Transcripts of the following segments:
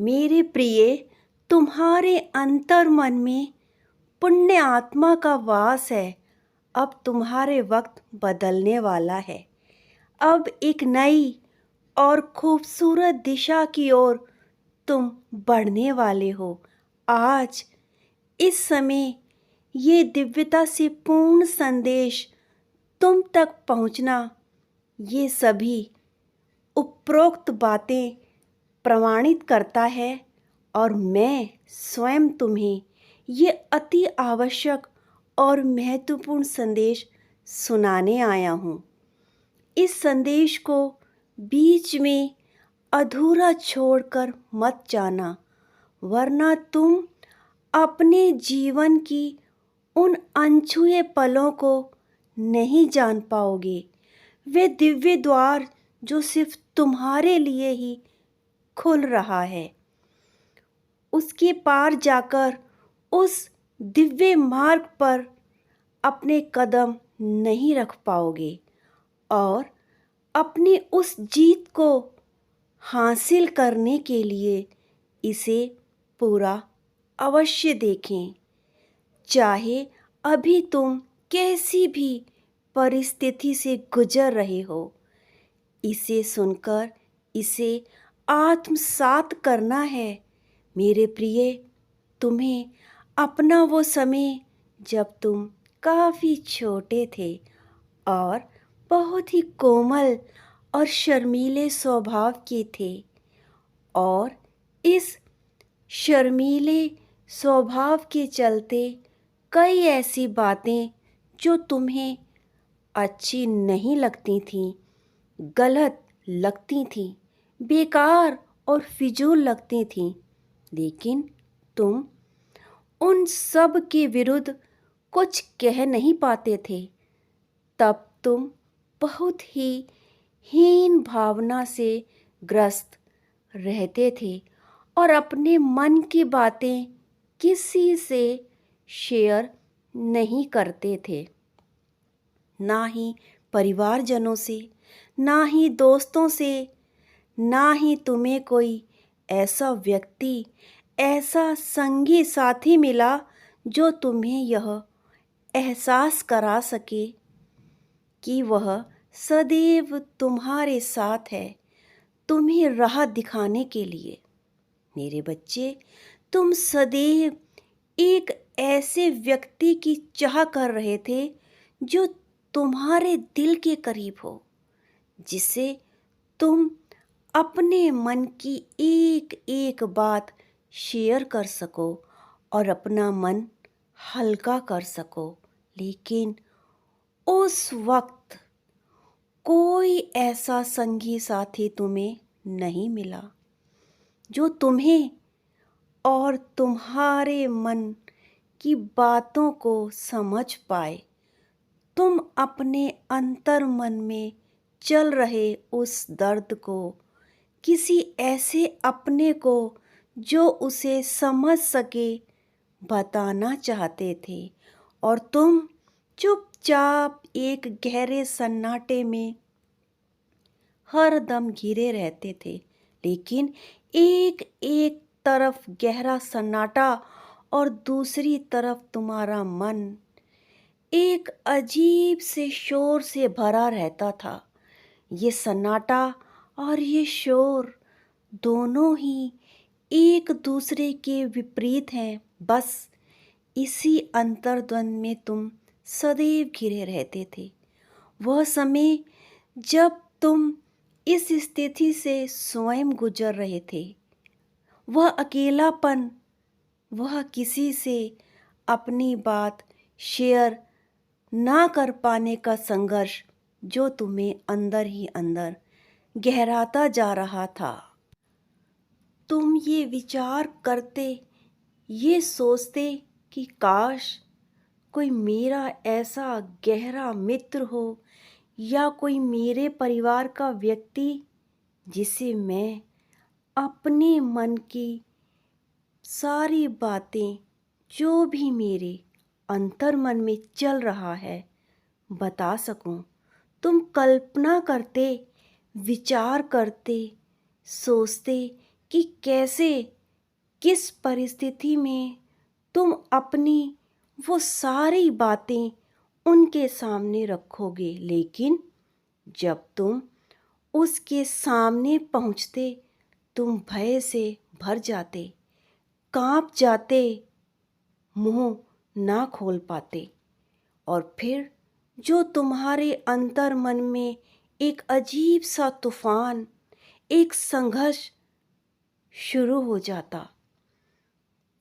मेरे प्रिय, तुम्हारे अंतर मन में पुण्य आत्मा का वास है। अब तुम्हारे वक्त बदलने वाला है। अब एक नई और खूबसूरत दिशा की ओर तुम बढ़ने वाले हो। आज इस समय ये दिव्यता से पूर्ण संदेश तुम तक पहुंचना, ये सभी उपरोक्त बातें प्रमाणित करता है और मैं स्वयं तुम्हें ये अति आवश्यक और महत्वपूर्ण संदेश सुनाने आया हूँ। इस संदेश को बीच में अधूरा छोड़कर मत जाना, वरना तुम अपने जीवन की उन अनछुए पलों को नहीं जान पाओगे। वे दिव्य द्वार जो सिर्फ तुम्हारे लिए ही खुल रहा है, उसके पार जाकर उस दिव्य मार्ग पर अपने कदम नहीं रख पाओगे और अपनी उस जीत को हासिल करने के लिए इसे पूरा अवश्य देखें। चाहे अभी तुम कैसी भी परिस्थिति से गुजर रहे हो, इसे सुनकर इसे आत्मसात करना है। मेरे प्रिय, तुम्हें अपना वो समय जब तुम काफ़ी छोटे थे और बहुत ही कोमल और शर्मीले स्वभाव के थे, और इस शर्मीले स्वभाव के चलते कई ऐसी बातें जो तुम्हें अच्छी नहीं लगती थीं, गलत लगती थीं, बेकार और फिजूल लगती थीं, लेकिन तुम उन सब के विरुद्ध कुछ कह नहीं पाते थे। तब तुम बहुत ही हीन भावना से ग्रस्त रहते थे और अपने मन की बातें किसी से शेयर नहीं करते थे, ना ही परिवारजनों से, ना ही दोस्तों से, ना ही तुम्हें कोई ऐसा व्यक्ति, ऐसा संगी साथी मिला जो तुम्हें यह एहसास करा सके कि वह सदैव तुम्हारे साथ है, तुम्हें राह दिखाने के लिए। मेरे बच्चे, तुम सदैव एक ऐसे व्यक्ति की चाह कर रहे थे जो तुम्हारे दिल के करीब हो, जिसे तुम अपने मन की एक एक बात शेयर कर सको और अपना मन हल्का कर सको। लेकिन उस वक्त कोई ऐसा संगी साथी तुम्हें नहीं मिला जो तुम्हें और तुम्हारे मन की बातों को समझ पाए। तुम अपने अंतर मन में चल रहे उस दर्द को किसी ऐसे अपने को जो उसे समझ सके बताना चाहते थे, और तुम चुपचाप एक गहरे सन्नाटे में हर दम घिरे रहते थे। लेकिन एक एक तरफ गहरा सन्नाटा और दूसरी तरफ तुम्हारा मन एक अजीब से शोर से भरा रहता था। ये सन्नाटा और ये शोर दोनों ही एक दूसरे के विपरीत हैं। बस इसी अंतर्द्वंद में तुम सदैव घिरे रहते थे। वह समय जब तुम इस स्थिति से स्वयं गुजर रहे थे, वह अकेलापन, वह किसी से अपनी बात शेयर ना कर पाने का संघर्ष जो तुम्हें अंदर ही अंदर गहराता जा रहा था। तुम ये विचार करते, ये सोचते कि काश कोई मेरा ऐसा गहरा मित्र हो या कोई मेरे परिवार का व्यक्ति जिसे मैं अपने मन की सारी बातें, जो भी मेरे अंतर मन में चल रहा है, बता सकूं। तुम कल्पना करते, विचार करते, सोचते कि कैसे, किस परिस्थिति में तुम अपनी वो सारी बातें उनके सामने रखोगे। लेकिन जब तुम उसके सामने पहुँचते, तुम भय से भर जाते, कांप जाते, मुंह ना खोल पाते। और फिर जो तुम्हारे अंतर मन में एक अजीब सा तूफान, एक संघर्ष शुरू हो जाता।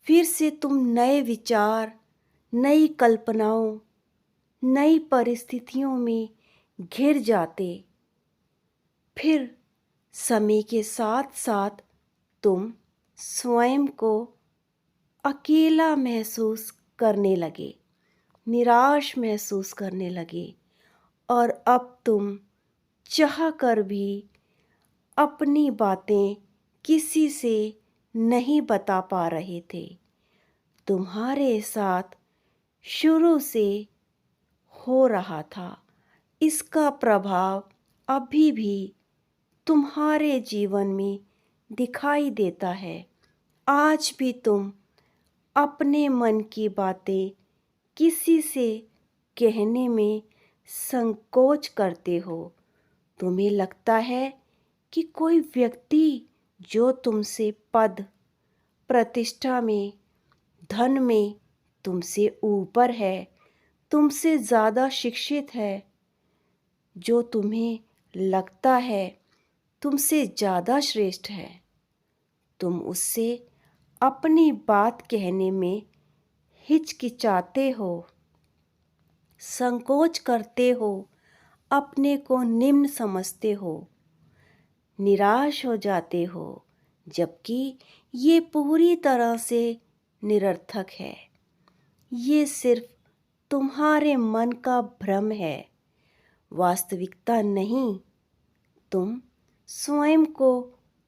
फिर से तुम नए विचार, नई कल्पनाओं, नई परिस्थितियों में घिर जाते। फिर समय के साथ साथ तुम स्वयं को अकेला महसूस करने लगे, निराश महसूस करने लगे। और अब तुम चाह कर भी अपनी बातें किसी से नहीं बता पा रहे थे। तुम्हारे साथ शुरू से हो रहा था, इसका प्रभाव अभी भी तुम्हारे जीवन में दिखाई देता है। आज भी तुम अपने मन की बातें किसी से कहने में संकोच करते हो। तुम्हें लगता है कि कोई व्यक्ति जो तुमसे पद, प्रतिष्ठा में, धन में तुमसे ऊपर है, तुमसे ज़्यादा शिक्षित है, जो तुम्हें लगता है तुमसे ज़्यादा श्रेष्ठ है, तुम उससे अपनी बात कहने में हिचकिचाते हो, संकोच करते हो, अपने को निम्न समझते हो, निराश हो जाते हो। जबकि ये पूरी तरह से निरर्थक है। ये सिर्फ तुम्हारे मन का भ्रम है, वास्तविकता नहीं। तुम स्वयं को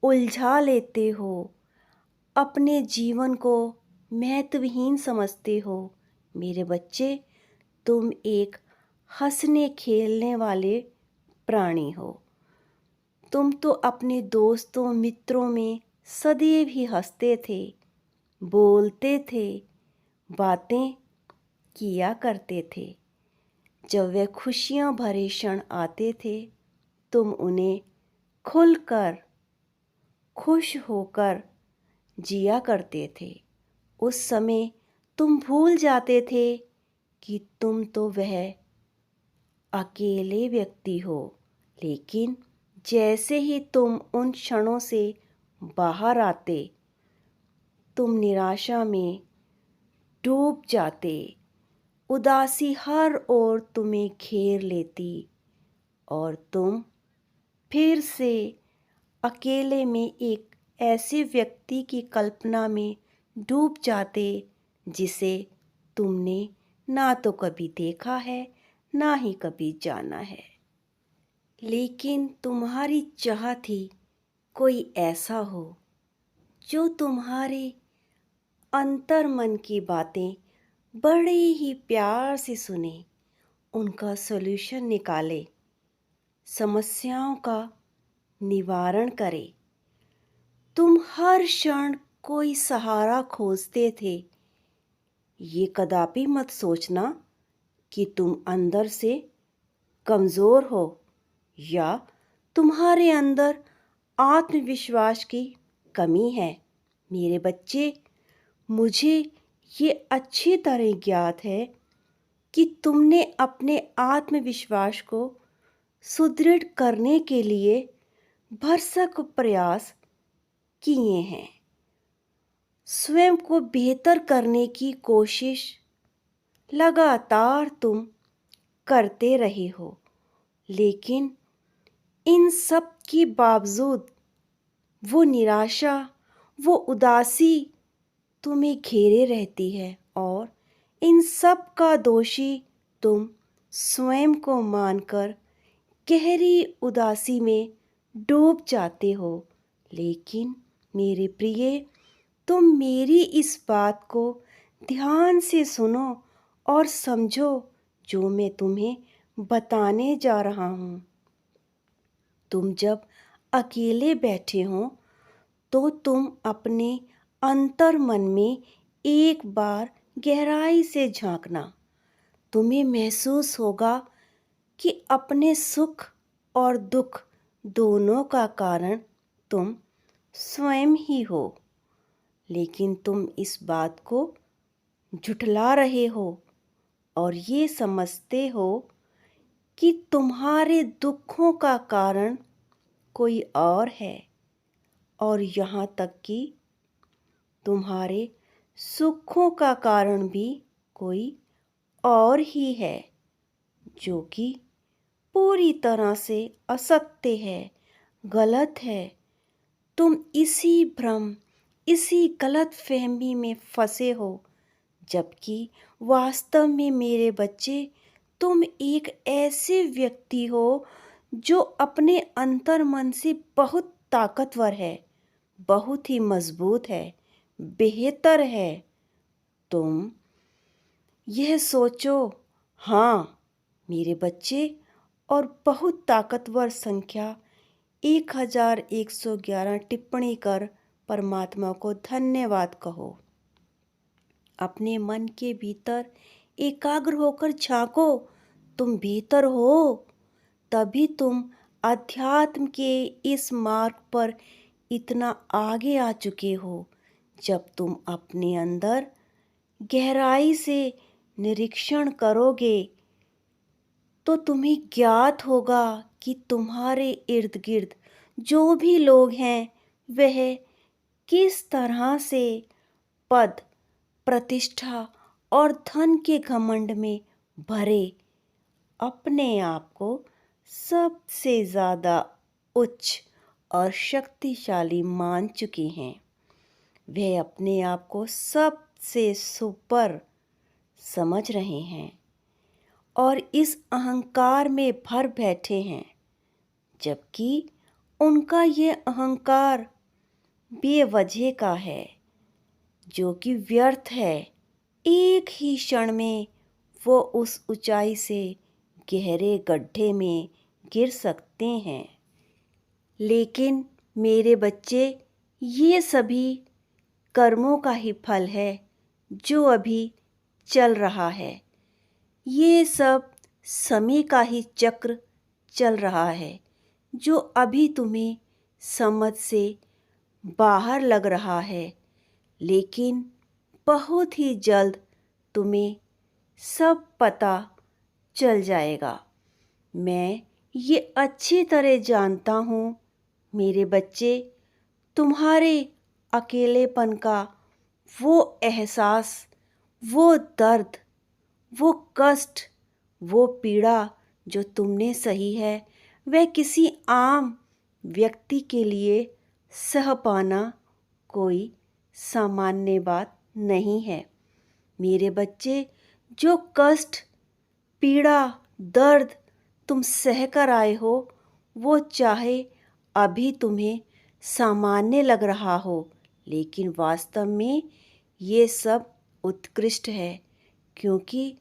उलझा लेते हो, अपने जीवन को महत्वहीन समझते हो। मेरे बच्चे, तुम एक हंसने खेलने वाले प्राणी हो। तुम तो अपने दोस्तों मित्रों में सदैव ही हंसते थे, बोलते थे, बातें किया करते थे। जब वे खुशियाँ भरे क्षण आते थे, तुम उन्हें खुलकर, खुश होकर जिया करते थे। उस समय तुम भूल जाते थे कि तुम तो वह अकेले व्यक्ति हो। लेकिन जैसे ही तुम उन क्षणों से बाहर आते, तुम निराशा में डूब जाते, उदासी हर ओर तुम्हें घेर लेती और तुम फिर से अकेले में एक ऐसे व्यक्ति की कल्पना में डूब जाते जिसे तुमने ना तो कभी देखा है, ना ही कभी जाना है। लेकिन तुम्हारी चाह थी कोई ऐसा हो जो तुम्हारे अंतर मन की बातें बड़े ही प्यार से सुने, उनका सॉल्यूशन निकाले, समस्याओं का निवारण करे। तुम हर क्षण कोई सहारा खोजते थे। ये कदापि मत सोचना कि तुम अंदर से कमज़ोर हो या तुम्हारे अंदर आत्मविश्वास की कमी है। मेरे बच्चे, मुझे ये अच्छी तरह ज्ञात है कि तुमने अपने आत्मविश्वास को सुदृढ़ करने के लिए भरसक प्रयास किए हैं। स्वयं को बेहतर करने की कोशिश लगातार तुम करते रहे हो। लेकिन इन सब के बावजूद वो निराशा, वो उदासी तुम्हें घेरे रहती है और इन सब का दोषी तुम स्वयं को मानकर गहरी उदासी में डूब जाते हो। लेकिन मेरे प्रिय, तुम मेरी इस बात को ध्यान से सुनो और समझो जो मैं तुम्हें बताने जा रहा हूँ। तुम जब अकेले बैठे हो तो तुम अपने अंतर मन में एक बार गहराई से झांकना। तुम्हें महसूस होगा कि अपने सुख और दुख दोनों का कारण तुम स्वयं ही हो। लेकिन तुम इस बात को झुठला रहे हो और ये समझते हो कि तुम्हारे दुखों का कारण कोई और है, और यहाँ तक कि तुम्हारे सुखों का कारण भी कोई और ही है, जो कि पूरी तरह से असत्य है, गलत है। तुम इसी भ्रम, इसी गलत फहमी में फंसे हो, जबकि वास्तव में मेरे बच्चे तुम एक ऐसे व्यक्ति हो जो अपने अंतर मन से बहुत ताकतवर है, बहुत ही मजबूत है, बेहतर है। तुम यह सोचो, हाँ मेरे बच्चे, और बहुत ताकतवर संख्या 1111 टिप्पणी कर परमात्मा को धन्यवाद कहो। अपने मन के भीतर एकाग्र होकर झांको, तुम बेहतर हो। तभी तुम अध्यात्म के इस मार्ग पर इतना आगे आ चुके हो। जब तुम अपने अंदर गहराई से निरीक्षण करोगे तो तुम्हें ज्ञात होगा कि तुम्हारे इर्द गिर्द जो भी लोग हैं वह किस तरह से पद, प्रतिष्ठा और धन के घमंड में भरे अपने आप को सबसे ज़्यादा उच्च और शक्तिशाली मान चुके हैं। वे अपने आप को सबसे सुपर समझ रहे हैं और इस अहंकार में भर बैठे हैं, जबकि उनका ये अहंकार बेवजह का है, जो कि व्यर्थ है। एक ही क्षण में वो उस ऊंचाई से गहरे गड्ढे में गिर सकते हैं। लेकिन मेरे बच्चे, ये सभी कर्मों का ही फल है जो अभी चल रहा है। ये सब समय का ही चक्र चल रहा है जो अभी तुम्हें समझ से बाहर लग रहा है, लेकिन बहुत ही जल्द तुम्हें सब पता चल जाएगा। मैं ये अच्छी तरह जानता हूँ मेरे बच्चे, तुम्हारे अकेलेपन का वो एहसास, वो दर्द, वो कष्ट, वो पीड़ा जो तुमने सही है, वह किसी आम व्यक्ति के लिए सह पाना कोई सामान्य बात नहीं है। मेरे बच्चे, जो कष्ट, पीड़ा, दर्द तुम सह कर आए हो, वो चाहे अभी तुम्हें सामान्य लग रहा हो, लेकिन वास्तव में ये सब उत्कृष्ट है, क्योंकि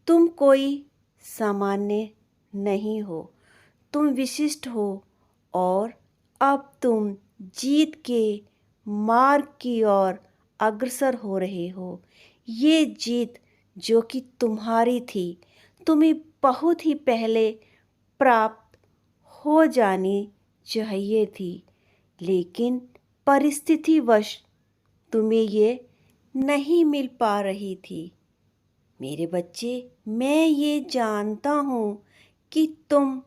तुम कोई सामान्य नहीं हो, तुम विशिष्ट हो। और अब तुम जीत के मार्ग की ओर अग्रसर हो रहे हो। ये जीत जो कि तुम्हारी थी, तुम्हें बहुत ही पहले प्राप्त हो जानी चाहिए थी, लेकिन परिस्थितिवश तुम्हें ये नहीं मिल पा रही थी। मेरे बच्चे, मैं ये जानता हूँ कि तुम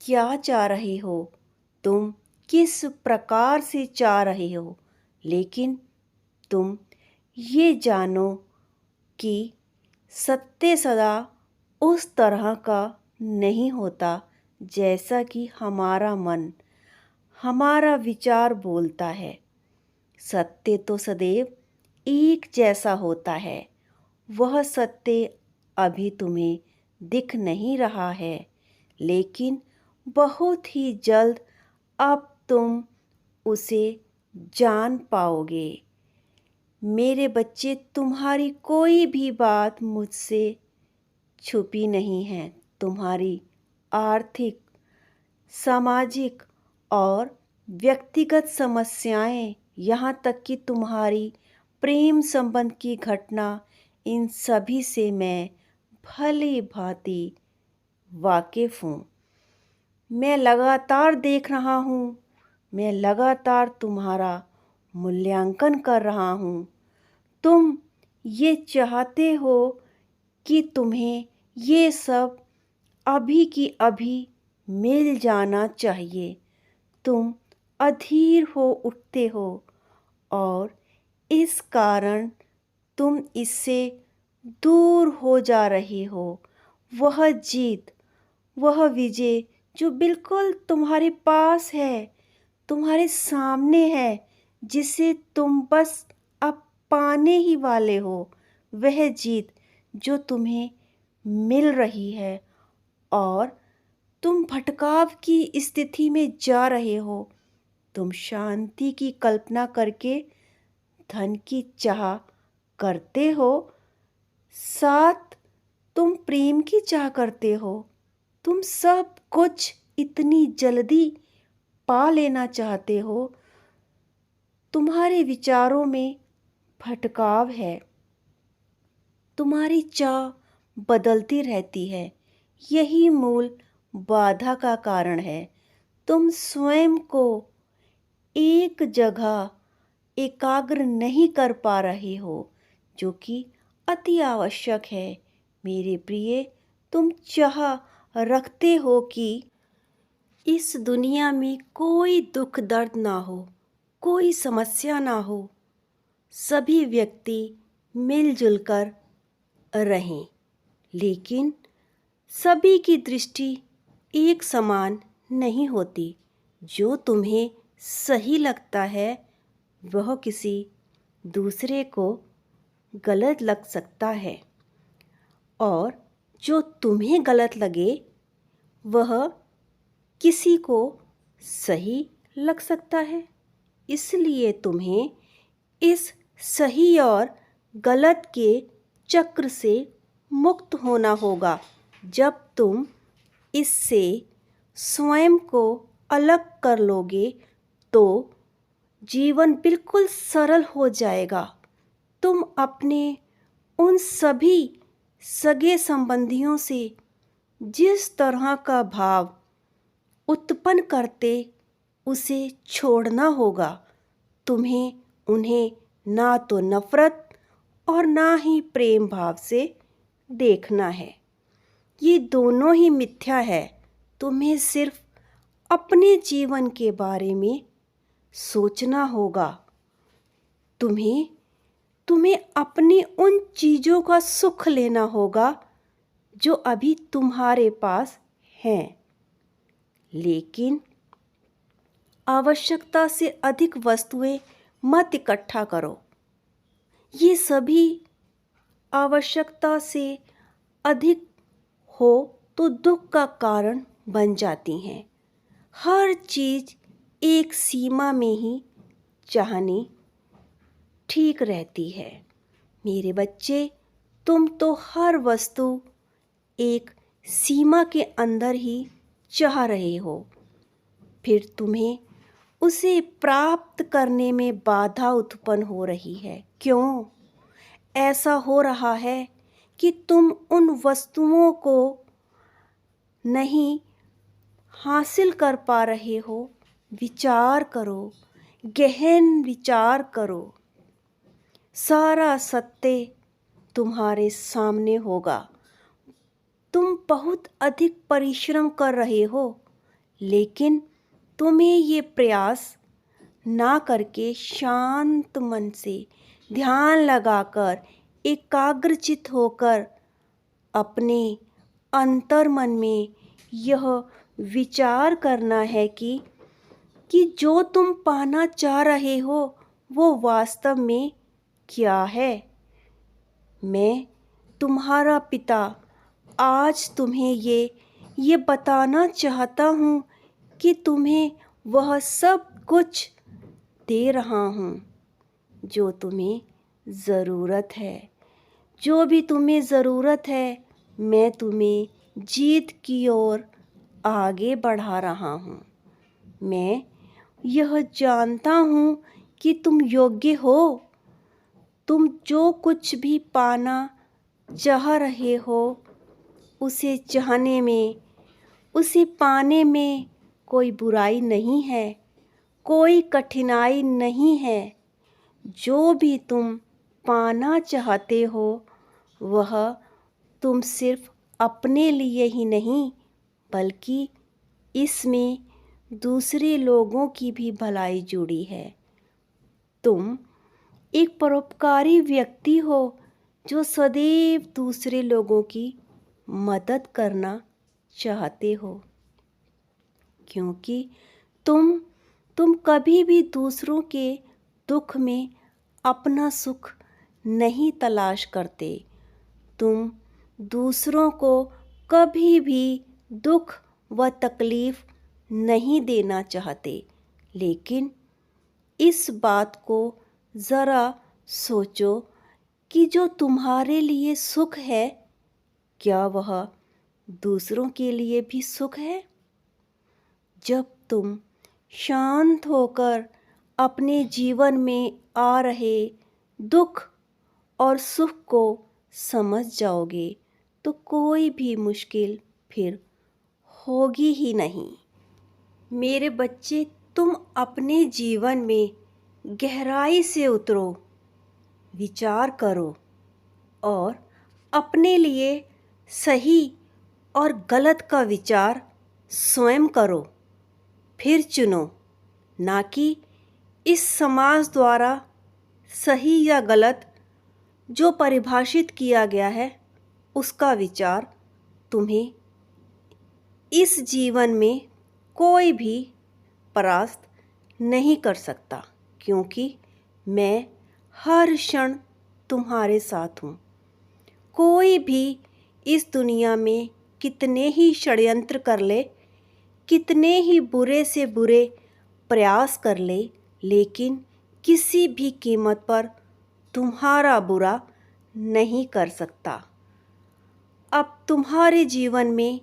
क्या चाह रहे हो, तुम किस प्रकार से चाह रहे हो, लेकिन तुम ये जानो कि सत्य सदा उस तरह का नहीं होता जैसा कि हमारा मन, हमारा विचार बोलता है। सत्य तो सदैव एक जैसा होता है। वह सत्य अभी तुम्हें दिख नहीं रहा है, लेकिन बहुत ही जल्द अब तुम उसे जान पाओगे। मेरे बच्चे, तुम्हारी कोई भी बात मुझसे छुपी नहीं है। तुम्हारी आर्थिक, सामाजिक और व्यक्तिगत समस्याएं, यहाँ तक कि तुम्हारी प्रेम संबंध की घटना, इन सभी से मैं भली भांति वाकिफ हूँ। मैं लगातार देख रहा हूँ, मैं लगातार तुम्हारा मूल्यांकन कर रहा हूँ। तुम ये चाहते हो कि तुम्हें ये सब अभी की अभी मिल जाना चाहिए। तुम अधीर हो उठते हो और इस कारण तुम इससे दूर हो जा रहे हो। वह जीत, वह विजय जो बिल्कुल तुम्हारे पास है, तुम्हारे सामने है, जिसे तुम बस अब पाने ही वाले हो, वह जीत जो तुम्हें मिल रही है और तुम भटकाव की स्थिति में जा रहे हो। तुम शांति की कल्पना करके धन की चाह करते हो, साथ तुम प्रेम की चाह करते हो। तुम सब कुछ इतनी जल्दी पा लेना चाहते हो। तुम्हारे विचारों में भटकाव है, तुम्हारी चाह बदलती रहती है। यही मूल बाधा का कारण है। तुम स्वयं को एक जगह एकाग्र नहीं कर पा रहे हो, जो कि अति आवश्यक है। मेरे प्रिय, तुम चाह रखते हो कि इस दुनिया में कोई दुख दर्द ना हो, कोई समस्या ना हो, सभी व्यक्ति मिलजुल कर रहें। लेकिन सभी की दृष्टि एक समान नहीं होती। जो तुम्हें सही लगता है वह किसी दूसरे को गलत लग सकता है, और जो तुम्हें गलत लगे वह किसी को सही लग सकता है। इसलिए तुम्हें इस सही और गलत के चक्र से मुक्त होना होगा। जब तुम इससे स्वयं को अलग कर लोगे तो जीवन बिल्कुल सरल हो जाएगा। तुम अपने उन सभी सगे संबंधियों से जिस तरह का भाव उत्पन्न करते उसे छोड़ना होगा। तुम्हें उन्हें ना तो नफरत और ना ही प्रेम भाव से देखना है। ये दोनों ही मिथ्या है। तुम्हें सिर्फ अपने जीवन के बारे में सोचना होगा। तुम्हें अपनी उन चीज़ों का सुख लेना होगा जो अभी तुम्हारे पास हैं। लेकिन आवश्यकता से अधिक वस्तुएं मत इकट्ठा करो। ये सभी आवश्यकता से अधिक हो तो दुख का कारण बन जाती हैं। हर चीज़ एक सीमा में ही चाहनी ठीक रहती है। मेरे बच्चे, तुम तो हर वस्तु एक सीमा के अंदर ही चाह रहे हो, फिर तुम्हें उसे प्राप्त करने में बाधा उत्पन्न हो रही है। क्यों ऐसा हो रहा है कि तुम उन वस्तुओं को नहीं हासिल कर पा रहे हो? विचार करो, गहन विचार करो। सारा सत्य तुम्हारे सामने होगा। तुम बहुत अधिक परिश्रम कर रहे हो, लेकिन तुम्हें ये प्रयास ना करके शांत मन से ध्यान लगाकर एकाग्रचित होकर अपने अंतर मन में यह विचार करना है कि जो तुम पाना चाह रहे हो वो वास्तव में क्या है। मैं तुम्हारा पिता आज तुम्हें ये बताना चाहता हूँ कि तुम्हें वह सब कुछ दे रहा हूँ जो तुम्हें ज़रूरत है। जो भी तुम्हें ज़रूरत है मैं तुम्हें जीत की ओर आगे बढ़ा रहा हूँ। मैं यह जानता हूँ कि तुम योग्य हो। तुम जो कुछ भी पाना चाह रहे हो, उसे चाहने में, उसे पाने में कोई बुराई नहीं है, कोई कठिनाई नहीं है। जो भी तुम पाना चाहते हो, वह तुम सिर्फ अपने लिए ही नहीं, बल्कि इसमें दूसरे लोगों की भी भलाई जुड़ी है। तुम एक परोपकारी व्यक्ति हो जो सदैव दूसरे लोगों की मदद करना चाहते हो, क्योंकि तुम कभी भी दूसरों के दुख में अपना सुख नहीं तलाश करते। तुम दूसरों को कभी भी दुख व तकलीफ नहीं देना चाहते। लेकिन इस बात को ज़रा सोचो कि जो तुम्हारे लिए सुख है, क्या वह दूसरों के लिए भी सुख है? जब तुम शांत होकर अपने जीवन में आ रहे दुख और सुख को समझ जाओगे, तो कोई भी मुश्किल फिर होगी ही नहीं। मेरे बच्चे, तुम अपने जीवन में गहराई से उतरो, विचार करो और अपने लिए सही और गलत का विचार स्वयं करो। फिर चुनो, ना कि इस समाज द्वारा सही या गलत जो परिभाषित किया गया है, उसका विचार तुम्हें इस जीवन में कोई भी परास्त नहीं कर सकता, क्योंकि मैं हर क्षण तुम्हारे साथ हूँ। कोई भी इस दुनिया में कितने ही षड्यंत्र कर ले, कितने ही बुरे से बुरे प्रयास कर ले, लेकिन किसी भी कीमत पर तुम्हारा बुरा नहीं कर सकता। अब तुम्हारे जीवन में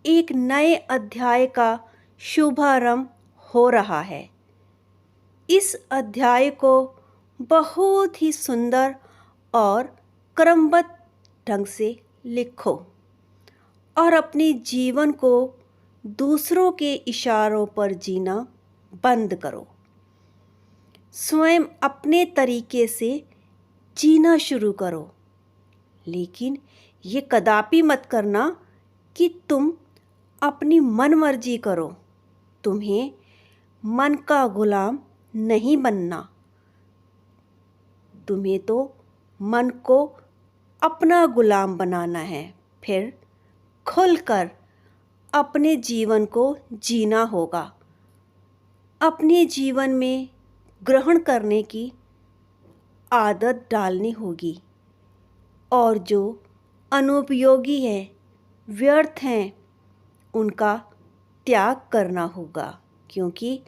एक नए अध्याय का शुभारंभ हो रहा है। इस अध्याय को बहुत ही सुंदर और क्रमबद्ध ढंग से लिखो और अपने जीवन को दूसरों के इशारों पर जीना बंद करो। स्वयं अपने तरीके से जीना शुरू करो, लेकिन ये कदापि मत करना कि तुम अपनी मनमर्जी करो। तुम्हें मन का गुलाम नहीं बनना। तुम्हें तो मन को अपना गुलाम बनाना है। फिर खुलकर अपने जीवन को जीना होगा। अपने जीवन में ग्रहण करने की आदत डालनी होगी, और जो अनुपयोगी है, व्यर्थ हैं, उनका त्याग करना होगा। क्योंकि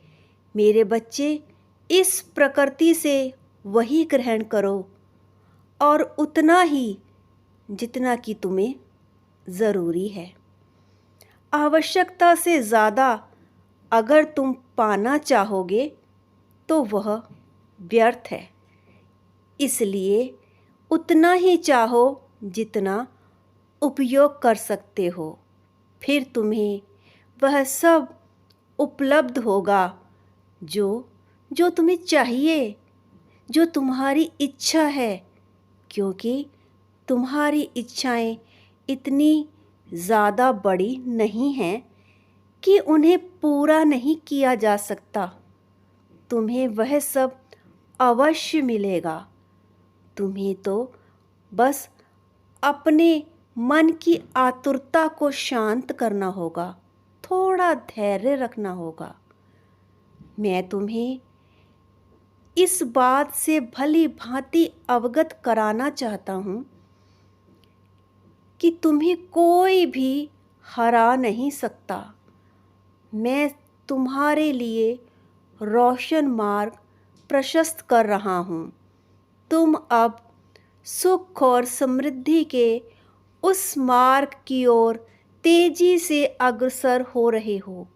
मेरे बच्चे, इस प्रकृति से वही ग्रहण करो, और उतना ही जितना कि तुम्हें ज़रूरी है। आवश्यकता से ज़्यादा अगर तुम पाना चाहोगे तो वह व्यर्थ है। इसलिए उतना ही चाहो जितना उपयोग कर सकते हो। फिर तुम्हें वह सब उपलब्ध होगा जो तुम्हें चाहिए, जो तुम्हारी इच्छा है, क्योंकि तुम्हारी इच्छाएं इतनी ज़्यादा बड़ी नहीं हैं कि उन्हें पूरा नहीं किया जा सकता। तुम्हें वह सब अवश्य मिलेगा। तुम्हें तो बस अपने मन की आतुरता को शांत करना होगा, थोड़ा धैर्य रखना होगा। मैं तुम्हें इस बात से भली भांति अवगत कराना चाहता हूँ कि तुम्हें कोई भी हरा नहीं सकता। मैं तुम्हारे लिए रोशन मार्ग प्रशस्त कर रहा हूँ। तुम अब सुख और समृद्धि के उस मार्ग की ओर तेजी से अग्रसर हो रहे हो,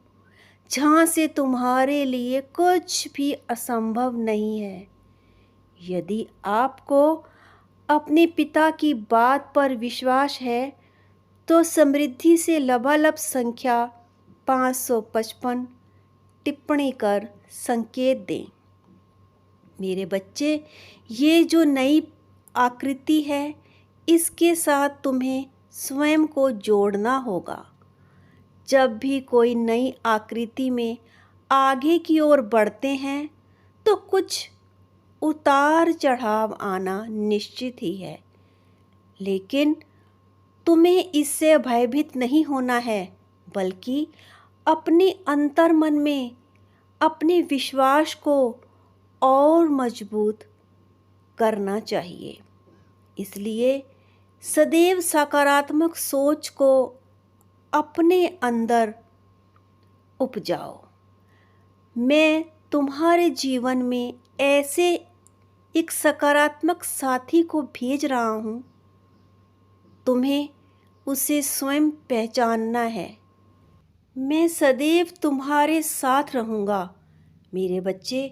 जहाँ से तुम्हारे लिए कुछ भी असंभव नहीं है। यदि आपको अपने पिता की बात पर विश्वास है तो समृद्धि से लबालब संख्या 555 टिप्पणी कर संकेत दें। मेरे बच्चे, ये जो नई आकृति है इसके साथ तुम्हें स्वयं को जोड़ना होगा। जब भी कोई नई आकृति में आगे की ओर बढ़ते हैं तो कुछ उतार चढ़ाव आना निश्चित ही है, लेकिन तुम्हें इससे भयभीत नहीं होना है, बल्कि अपने अंतर्मन में अपने विश्वास को और मजबूत करना चाहिए। इसलिए सदैव सकारात्मक सोच को अपने अंदर उपजाओ। मैं तुम्हारे जीवन में ऐसे एक सकारात्मक साथी को भेज रहा हूँ। तुम्हें उसे स्वयं पहचानना है। मैं सदैव तुम्हारे साथ रहूँगा। मेरे बच्चे,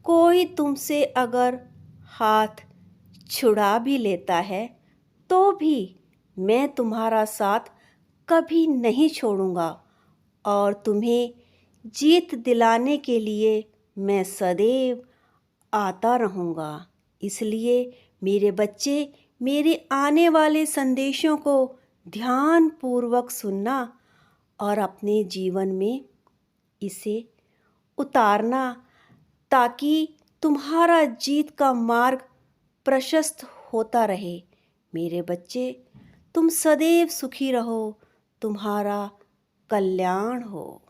कोई तुमसे अगर हाथ छुड़ा भी लेता है तो भी मैं तुम्हारा साथ कभी नहीं छोड़ूंगा और तुम्हें जीत दिलाने के लिए मैं सदैव आता रहूँगा। इसलिए मेरे बच्चे, मेरे आने वाले संदेशों को ध्यानपूर्वक सुनना और अपने जीवन में इसे उतारना, ताकि तुम्हारा जीत का मार्ग प्रशस्त होता रहे। मेरे बच्चे, तुम सदैव सुखी रहो। तुम्हारा कल्याण हो।